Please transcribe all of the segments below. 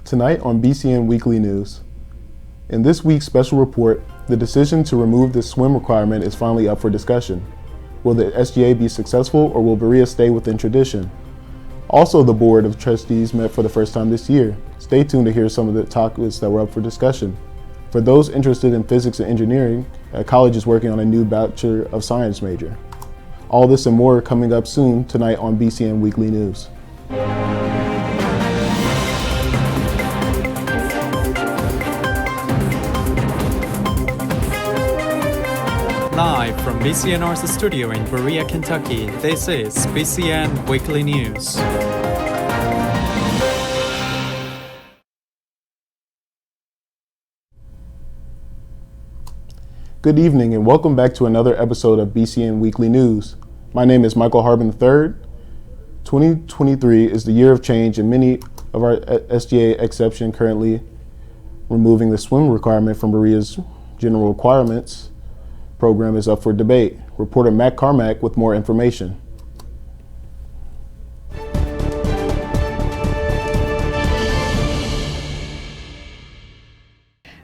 Tonight on BCN Weekly News. In this week's special report, the decision to remove the swim requirement is finally up for discussion. Will the SGA be successful, or will Berea stay within tradition? Also, the Board of Trustees met for the first time this year. Stay tuned to hear some of the topics that were up for discussion. For those interested in physics and engineering, BereaCollege is working on a new Bachelor of Science major. All this and more coming up soon tonight on BCN Weekly News. Live from BCNR's studio in Berea, Kentucky, this is BCN Weekly News. Good evening and welcome back to another episode of BCN Weekly News. My name is Michael Harbin III. 2023 is the year of change, and many of our SGA exception currently removing the swim requirement from Berea's general requirements program is up for debate. Reporter Matt Carmack with more information.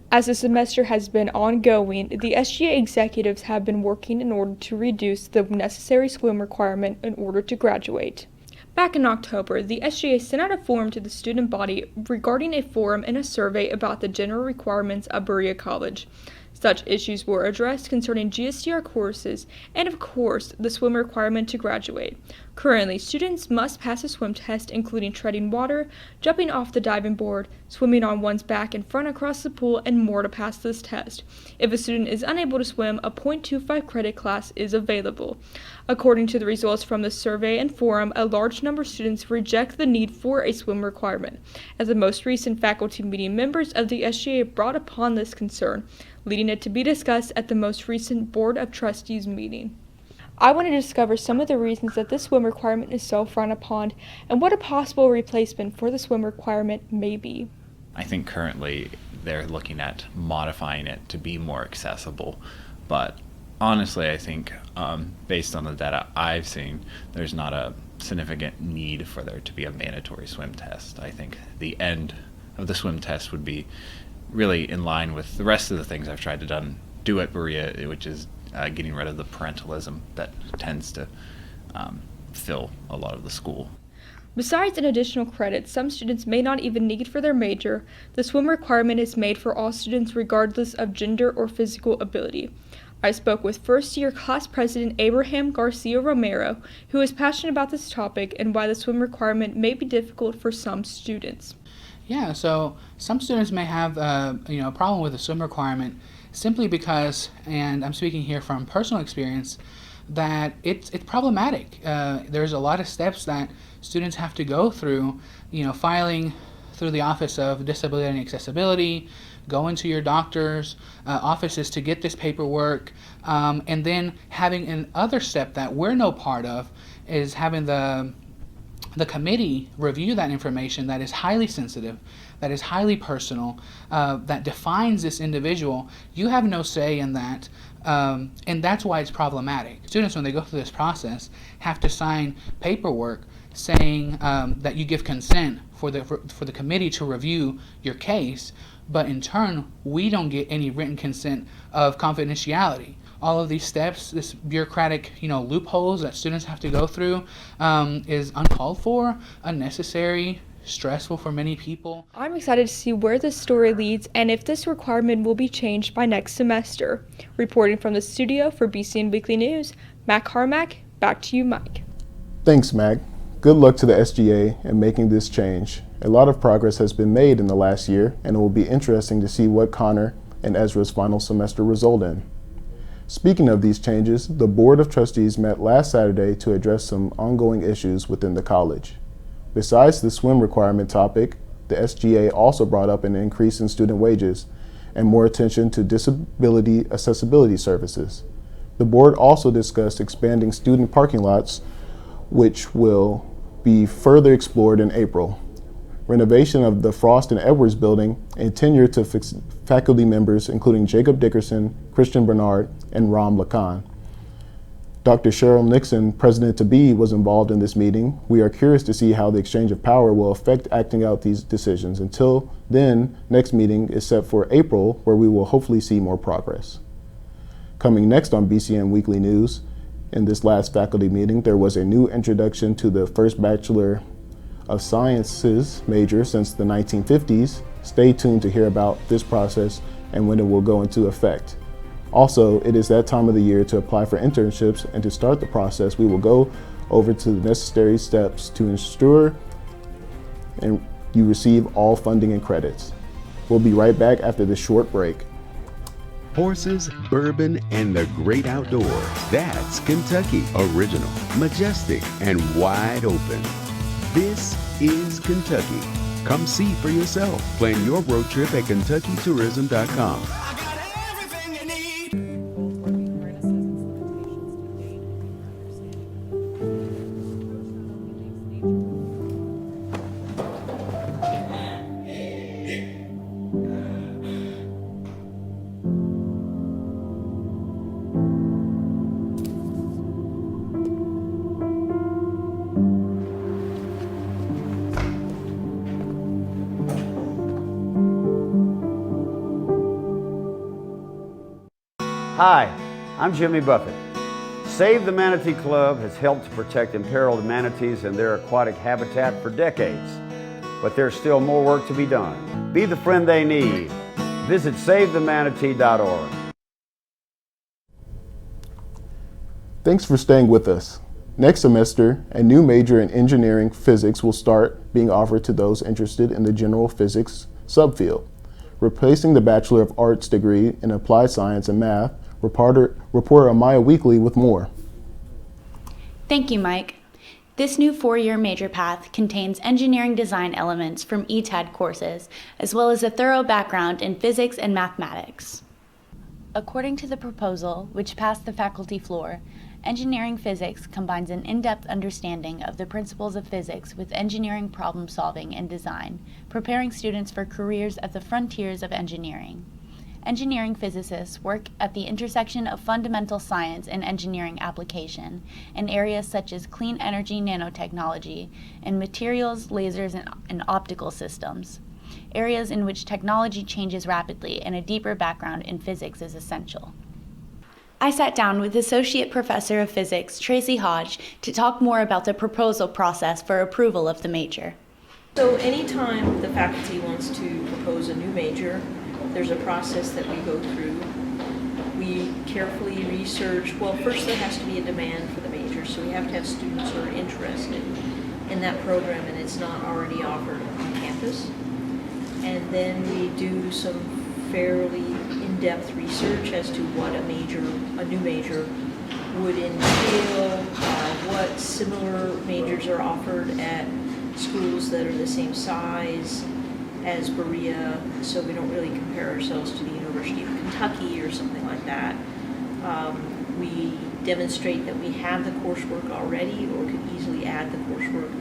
As the semester has been ongoing, the SGA executives have been working in order to reduce the necessary swim requirement in order to graduate. Back in October, the SGA sent out a form to the student body regarding a forum and a survey about the general requirements of BereaCollege. Such issues were addressed concerning GSTR courses and, of course, the swim requirement to graduate. Currently, students must pass a swim test including treading water, jumping off the diving board, swimming on one's back and front across the pool, and more to pass this test. If a student is unable to swim, a .25 credit class is available. According to the results from the survey and forum, a large number of students reject the need for a swim requirement. At the most recent faculty meeting, members of the SGA brought upon this concern, leading it to be discussed at the most recent Board of Trustees meeting. I want to discover some of the reasons that this swim requirement is so frowned upon and what a possible replacement for the swim requirement may be. I think currently they're looking at modifying it to be more accessible, but honestly I think based on the data I've seen, there's not a significant need for there to be a mandatory swim test. I think the end of the swim test would be really in line with the rest of the things I've tried to do at Berea, which is getting rid of the parentalism that tends to fill a lot of the school. Besides an additional credit some students may not even need for their major, the swim requirement is made for all students regardless of gender or physical ability. I spoke with first-year class president Abraham Garcia Romero, who is passionate about this topic and why the swim requirement may be difficult for some students. Yeah, so some students may have a problem with the swim requirement simply because, and I'm speaking here from personal experience, that it's problematic. There's a lot of steps that students have to go through, filing through the Office of Disability and Accessibility, going to your doctor's offices to get this paperwork, and then having another step that we're no part of is having the committee review that information that is highly sensitive, that is highly personal, that defines this individual. You have no say in that, and that's why it's problematic. Students, when they go through this process, have to sign paperwork saying that you give consent for the committee to review your case, but in turn, we don't get any written consent of confidentiality. All of these steps, this bureaucratic, loopholes that students have to go through is uncalled for, unnecessary, stressful for many people. I'm excited to see where this story leads and if this requirement will be changed by next semester. Reporting from the studio for BCN Weekly News, Matt Carmack, back to you, Mike. Thanks, Mac. Good luck to the SGA in making this change. A lot of progress has been made in the last year, and it will be interesting to see what Connor and Ezra's final semester result in. Speaking of these changes, the Board of Trustees met last Saturday to address some ongoing issues within the college. Besides the swim requirement topic, the SGA also brought up an increase in student wages and more attention to disability accessibility services. The board also discussed expanding student parking lots, which will be further explored in April. Renovation of the Frost and Edwards building, and tenure to faculty members including Jacob Dickerson, Christian Bernard, and Ram Lacan. Dr. Cheryl Nixon, president-to-be, was involved in this meeting. We are curious to see how the exchange of power will affect acting out these decisions. Until then, next meeting is set for April, where we will hopefully see more progress. Coming next on BCN Weekly News, in this last faculty meeting, there was a new introduction to the first Bachelor of Sciences major since the 1950s. Stay tuned to hear about this process and when it will go into effect. Also, it is that time of the year to apply for internships, and to start the process, we will go over to the necessary steps to ensure and you receive all funding and credits. We'll be right back after this short break. Horses, bourbon, and the great outdoors. That's Kentucky. Original, majestic, and wide open. This is Kentucky. Come see for yourself. Plan your road trip at KentuckyTourism.com. Hi, I'm Jimmy Buffett. Save the Manatee Club has helped to protect imperiled manatees and their aquatic habitat for decades, but there's still more work to be done. Be the friend they need. Visit SaveTheManatee.org. Thanks for staying with us. Next semester, a new major in engineering physics will start being offered to those interested in the general physics subfield, replacing the Bachelor of Arts degree in Applied Science and Math. Reporter Amaya Weekly with more. Thank you, Mike. This new four-year major path contains engineering design elements from ETAD courses, as well as a thorough background in physics and mathematics. According to the proposal, which passed the faculty floor, engineering physics combines an in-depth understanding of the principles of physics with engineering problem solving and design, preparing students for careers at the frontiers of engineering. Engineering physicists work at the intersection of fundamental science and engineering application in areas such as clean energy nanotechnology and materials, lasers, and optical systems, areas in which technology changes rapidly and a deeper background in physics is essential. I sat down with Associate Professor of Physics, Tracy Hodge, to talk more about the proposal process for approval of the major. So anytime the faculty wants to propose a new major, there's a process that we go through. We carefully research, well, first there has to be a demand for the major, so we have to have students who are interested in that program and it's not already offered on campus. And then we do some fairly in-depth research as to what a new major would entail, what similar majors are offered at schools that are the same size as Berea, so we don't really compare ourselves to the University of Kentucky or something like that. We demonstrate that we have the coursework already or could easily add the coursework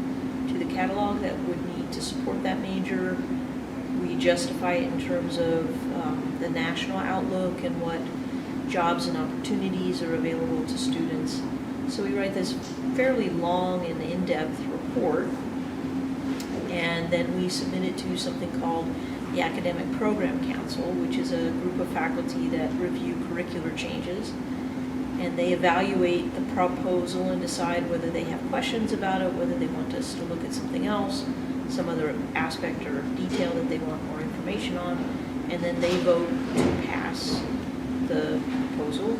to the catalog that would need to support that major. We justify it in terms of the national outlook and what jobs and opportunities are available to students. So we write this fairly long and in-depth report, and then we submit it to something called the Academic Program Council, which is a group of faculty that review curricular changes, and they evaluate the proposal and decide whether they have questions about it, whether they want us to look at something else, some other aspect or detail that they want more information on, and then they vote to pass the proposal.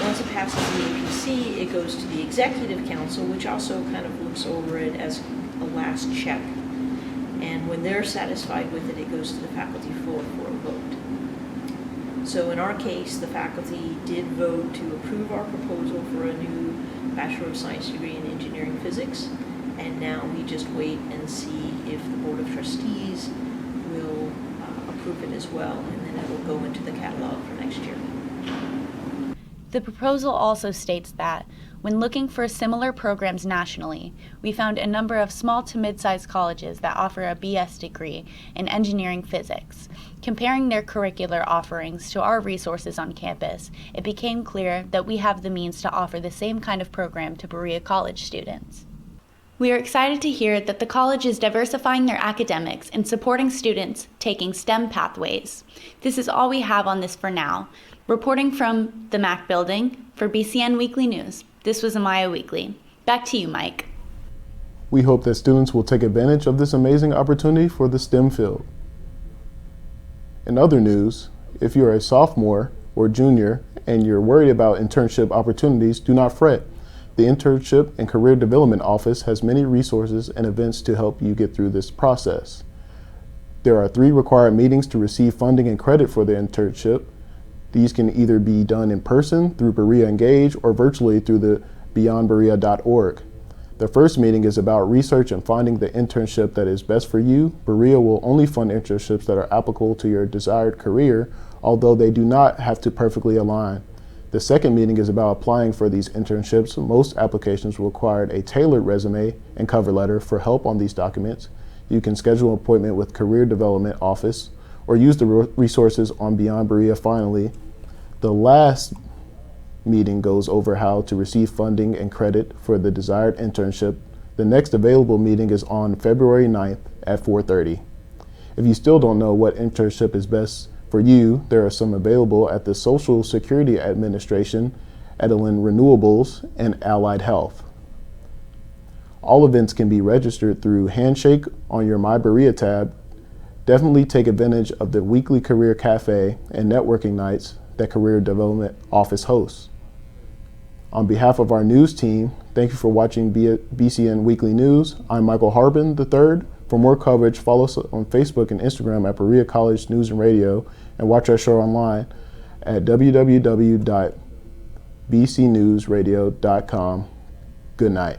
Once it passes the APC, it goes to the Executive Council, which also kind of looks over it as a last check. And when they're satisfied with it, it goes to the faculty floor for a vote. So in our case, the faculty did vote to approve our proposal for a new Bachelor of Science degree in Engineering Physics, and now we just wait and see if the Board of Trustees will approve it as well, and then it will go into the catalog for next year. The proposal also states that, when looking for similar programs nationally, we found a number of small to mid-sized colleges that offer a BS degree in engineering physics. Comparing their curricular offerings to our resources on campus, it became clear that we have the means to offer the same kind of program to BereaCollege students. We are excited to hear that the college is diversifying their academics and supporting students taking STEM pathways. This is all we have on this for now. Reporting from the MAC building for BCN Weekly News, this was Amaya Weekly. Back to you, Mike. We hope that students will take advantage of this amazing opportunity for the STEM field. In other news, if you're a sophomore or junior and you're worried about internship opportunities, do not fret. The Internship and Career Development Office has many resources and events to help you get through this process. There are 3 required meetings to receive funding and credit for the internship. These can either be done in person through BereaEngage or virtually through the beyondberea.org. The first meeting is about research and finding the internship that is best for you. Berea will only fund internships that are applicable to your desired career, although they do not have to perfectly align. The second meeting is about applying for these internships. Most applications required a tailored resume and cover letter. For help on these documents, you can schedule an appointment with Career Development Office or use the resources on Beyond Berea. Finally, the last meeting goes over how to receive funding and credit for the desired internship. The next available meeting is on February 9th at 4:30. If you still don't know what internship is best for you, there are some available at the Social Security Administration, Edelin Renewables, and Allied Health. All events can be registered through Handshake on your My Berea tab. Definitely take advantage of the weekly career cafe and networking nights that Career Development Office hosts. On behalf of our news team, thank you for watching BCN Weekly News. I'm Michael Harbin III. For more coverage, follow us on Facebook and Instagram at BereaCollege News and Radio, and watch our show online at www.bcnewsradio.com. Good night.